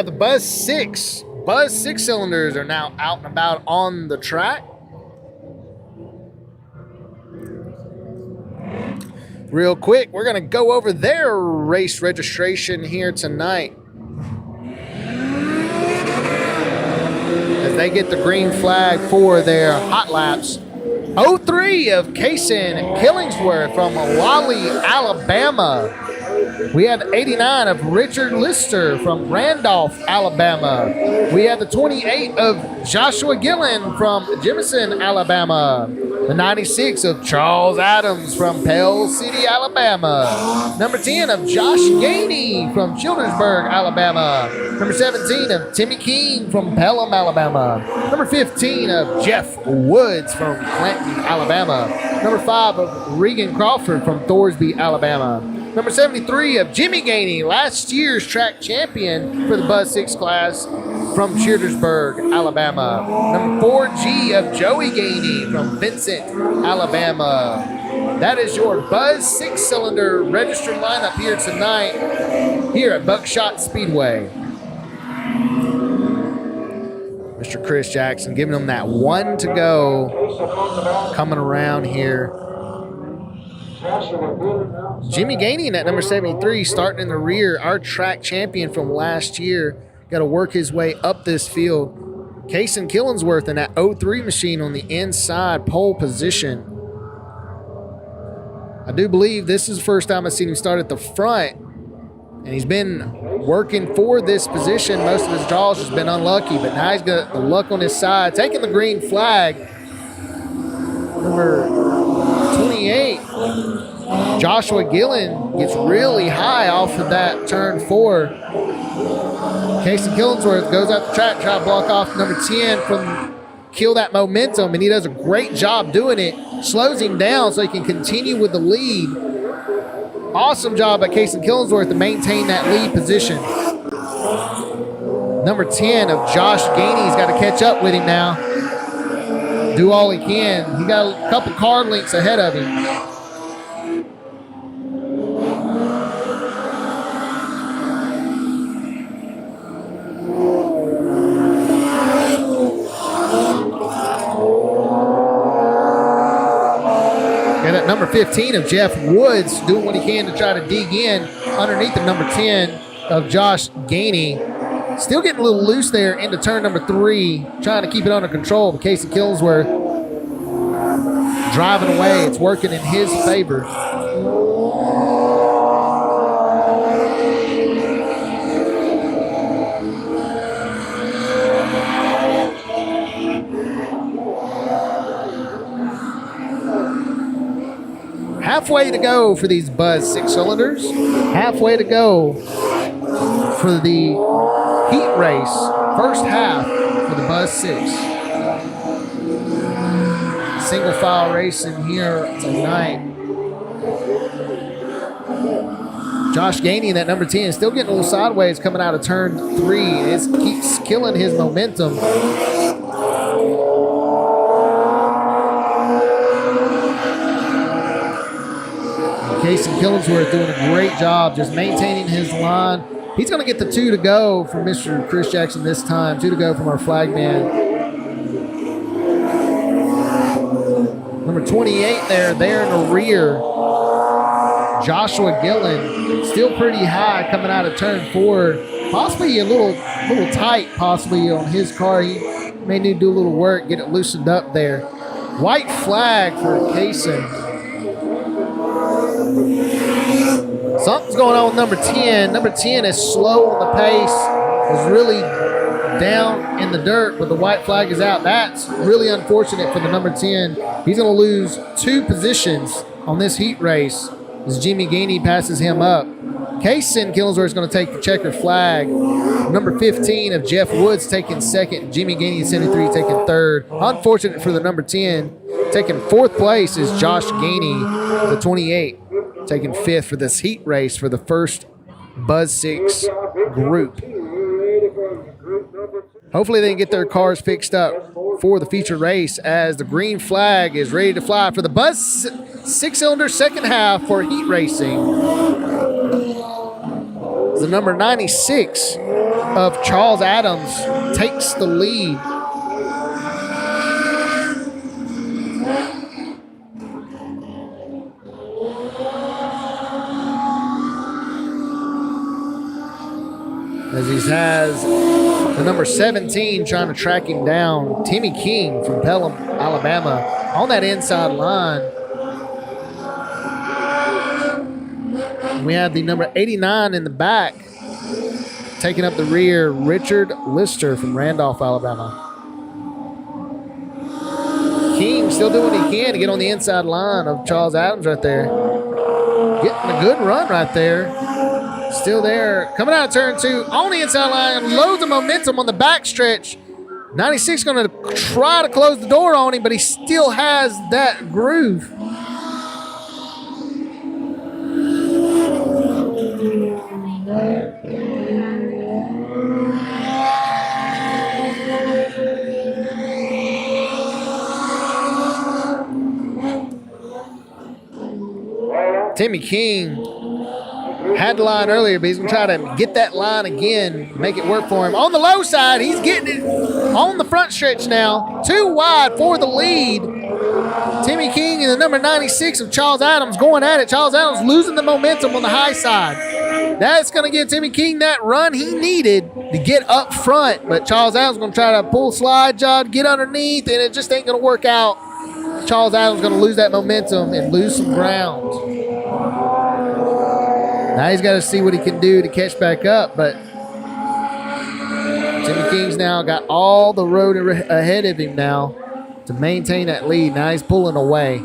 have the Buzz 6. Buzz 6 cylinders are now out and about on the track. Real quick, we're going to go over their race registration here tonight. As they get the green flag for their hot laps. 03 of Kason Killingsworth from Raleigh, Alabama. We have the 89 of Richard Lister from Randolph, Alabama. We have the 28 of Joshua Gillen from Jefferson, Alabama. The 96 of Charles Adams from Pell City, Alabama. Number 10 of Josh Gainey from Childersburg, Alabama. Number 17 of Timmy King from Pelham, Alabama. Number 15 of Jeff Woods from Clanton, Alabama. Number 5 of Regan Crawford from Thorsby, Alabama. Number 73 of Jimmy Gainey, last year's track champion for the Buzz 6 class from Childersburg, Alabama. Number 4G of Joey Gainey from Vincent, Alabama. That is your Buzz 6-cylinder registered lineup here tonight here at Buckshot Speedway. Mr. Chris Jackson giving them that one to go coming around here. Jimmy Gainey in that number 73 starting in the rear, our track champion from last year. Got to work his way up this field. Kason Killingsworth in that 03 machine on the inside pole position. I do believe this is the first time I've seen him start at the front. And he's been working for this position. Most of his draws has been unlucky, but now he's got the luck on his side. Taking the green flag. Number 28, Joshua Gillen gets really high off of that turn 4. Kason Killingsworth goes out the track, try to block off number 10 from kill that momentum, and he does a great job doing it. Slows him down so he can continue with the lead. Awesome job by Kason Killingsworth to maintain that lead position. Number 10 of Josh Gainey's got to catch up with him now. Do all he can. He got a couple car lengths ahead of him. And at number 15 of Jeff Woods doing what he can to try to dig in underneath the number 10 of Josh Gainey. Still getting a little loose there into turn number 3, trying to keep it under control. But Kason Killingsworth driving away. It's working in his favor. Halfway to go for these Buzz 6 cylinders. Halfway to go for the heat race, first half for the Buzz 6. Single file racing here tonight. Josh Gainey in that number 10 still getting a little sideways coming out of turn 3. It keeps killing his momentum. Kason Killingsworth doing a great job just maintaining his line. He's going to get the 2 to go from Mr. Chris Jackson this time. 2 to go from our flag man. Number 28 there in the rear. Joshua Gillen, still pretty high coming out of turn 4. Possibly a little tight possibly on his car. He may need to do a little work, get it loosened up there. White flag for Kason. Something's going on with number 10. Number 10 is slow on the pace, is really down in the dirt, but the white flag is out. That's really unfortunate for the number 10. He's going to lose 2 positions on this heat race as Jimmy Gainey passes him up. Kason Killingsworth is going to take the checkered flag. Number 15 of Jeff Woods taking second. Jimmy Gainey, 73, taking third. Unfortunate for the number 10. Taking 4th place is Josh Gainey, the 28. Taking 5th for this heat race for the first Buzz 6 group. Hopefully they can get their cars fixed up for the feature race as the green flag is ready to fly for the Buzz 6-cylinder second half for heat racing. The number 96 of Charles Adams takes the lead. As he has the number 17 trying to track him down, Timmy King from Pelham, Alabama, on that inside line. We have the number 89 in the back, taking up the rear, Richard Lister from Randolph, Alabama. King still doing what he can to get on the inside line of Charles Adams right there. Getting a good run right there. Still there. Coming out of turn 2 on the inside line. Loads of momentum on the backstretch. 96 going to try to close the door on him, but he still has that groove. Timmy King had the line earlier, but he's going to try to get that line again, make it work for him. On the low side, he's getting it on the front stretch now. 2 wide for the lead. Timmy King and the number 96 of Charles Adams going at it. Charles Adams losing the momentum on the high side. That's going to give Timmy King that run he needed to get up front, but Charles Adams going to try to pull slide job, get underneath, and it just ain't going to work out. Charles Adams going to lose that momentum and lose some ground. Now he's got to see what he can do to catch back up, but Timmy King's now got all the road ahead of him now to maintain that lead. Now he's pulling away.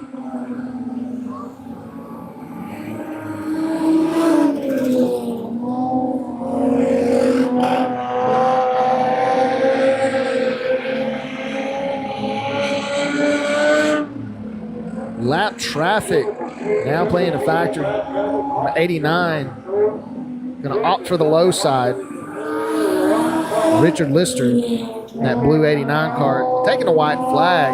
Lap traffic now playing a factor. Number 89 going to opt for the low side. Richard Lister, that blue 89 card, taking a white flag.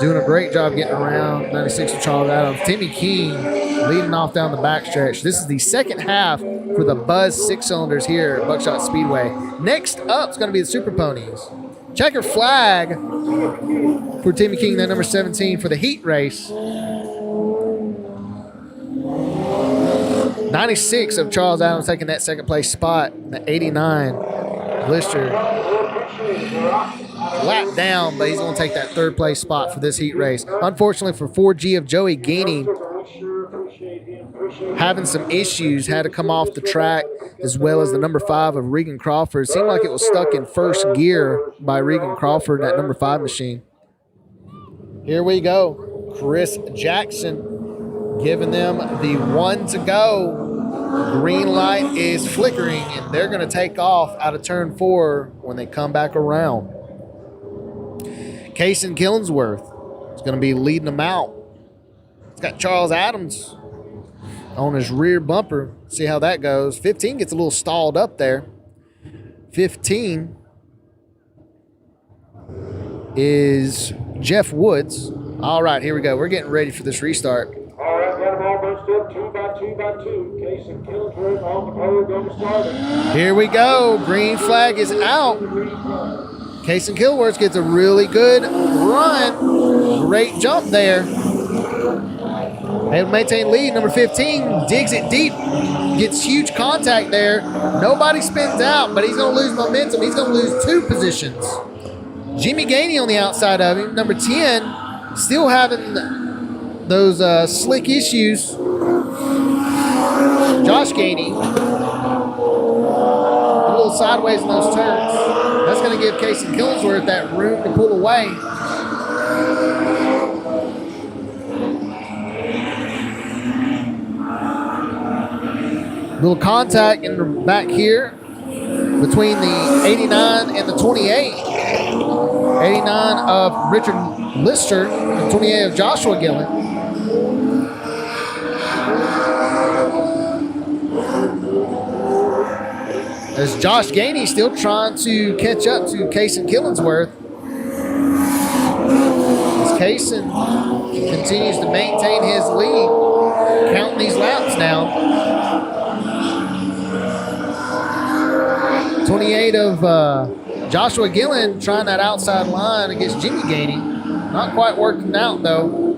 Doing a great job getting around 96 of Charles Adams. Timmy King leading off down the backstretch. This is the second half for the Buzz 6-cylinders here at Buckshot Speedway. Next up is going to be the Super Ponies. Checker flag for Timmy King, that number 17 for the heat race. 96 of Charles Adams taking that second place spot. The 89 Lister lap down, but he's going to take that third place spot for this heat race. Unfortunately for 4G of Joey Gainey, having some issues, had to come off the track, as well as the number 5 of Regan Crawford. Seemed like it was stuck in first gear by Regan Crawford, that number 5 machine. Here we go. Chris Jackson giving them the 1 to go. Green light is flickering, and they're going to take off out of turn 4 when they come back around. Kason Killingsworth is going to be leading them out. It's got Charles Adams on his rear bumper. See how that goes. 15 gets a little stalled up there. 15 is Jeff Woods. All right, here we go. We're getting ready for this restart. All right, got them all bunched up 2 by 2 by 2. Kason Killingsworth on the pole, going to start it. Here we go. Green flag is out. Kason Killingsworth gets a really good run. Great jump there. Able to maintain lead. Number 15 digs it deep. Gets huge contact there. Nobody spins out, but he's going to lose momentum. He's going to lose 2 positions. Jimmy Gainey on the outside of him. Number 10 still having those slick issues. Josh Gainey. A little sideways in those turns. That's going to give Kason Killingsworth that room to pull away. Little contact in the back here between the 89 and the 28. 89 of Richard Lister and 28 of Joshua Gillen. As Josh Gainey still trying to catch up to Kason Killingsworth. As Kason continues to maintain his lead, counting these laps now. 28 of Joshua Gillen trying that outside line against Jimmy Gainey. Not quite working out, though.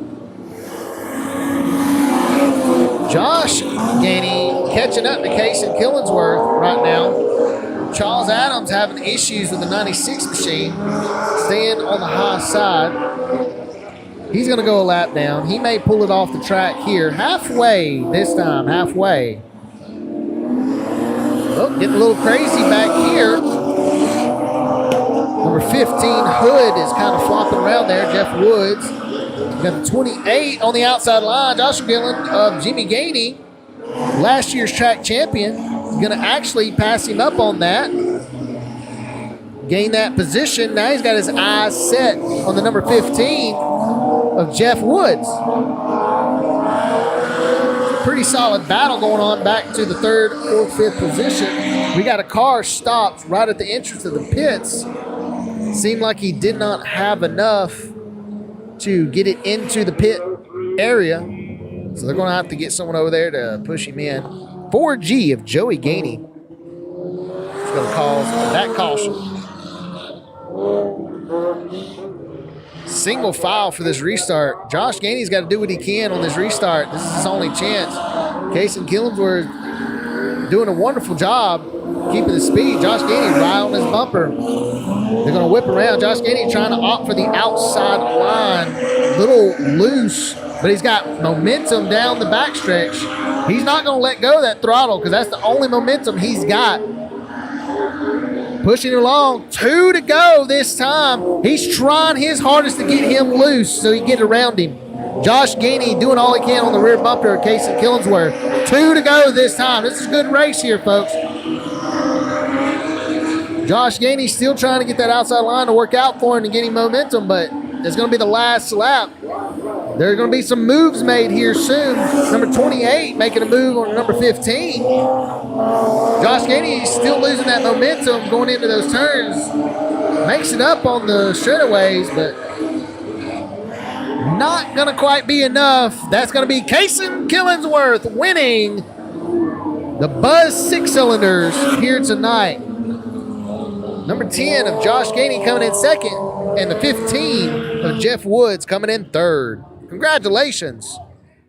Josh Gainey catching up to Kason Killingsworth right now. Charles Adams having issues with the 96 machine, staying on the high side. He's going to go a lap down. He may pull it off the track here. Halfway this time, halfway. Oh, getting a little crazy back here. Number 15, Hood, is kind of flopping around there. Jeff Woods. We got the 28 on the outside line. Joshua Gillen of Jimmy Gainey, last year's track champion, is going to actually pass him up on that. Gain that position. Now he's got his eyes set on the number 15 of Jeff Woods. Pretty solid battle going on back to the third, fourth, fifth position. We got a car stopped right at the entrance of the pits. Seemed like he did not have enough to get it into the pit area. So they're going to have to get someone over there to push him in. 4G of Joey Gainey is going to cause that caution. Single file for this restart. Josh Gainey's got to do what he can on this restart. This is his only chance. Kason Killingsworth doing a wonderful job keeping the speed. Josh Gainey right on his bumper. They're going to whip around. Josh Gainey trying to opt for the outside line. Little loose, but he's got momentum down the backstretch. He's not going to let go of that throttle because that's the only momentum he's got. Pushing it along. 2 to go this time. He's trying his hardest to get him loose so he can get around him. Josh Gainey doing all he can on the rear bumper of Kason Killingsworth. 2 to go this time. This is a good race here, folks. Josh Gainey still trying to get that outside line to work out for him and get him momentum, but it's going to be the last lap. There are going to be some moves made here soon. Number 28 making a move on number 15. Josh Gainey is still losing that momentum going into those turns. Makes it up on the straightaways, but not going to quite be enough. That's going to be Kason Killingsworth winning the Buzz 6 cylinders here tonight. Number 10 of Josh Gainey coming in second, and the 15 of Jeff Woods coming in third. Congratulations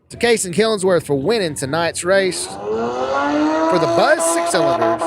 to Kason Killingsworth for winning tonight's race for the Buzz 6 cylinders.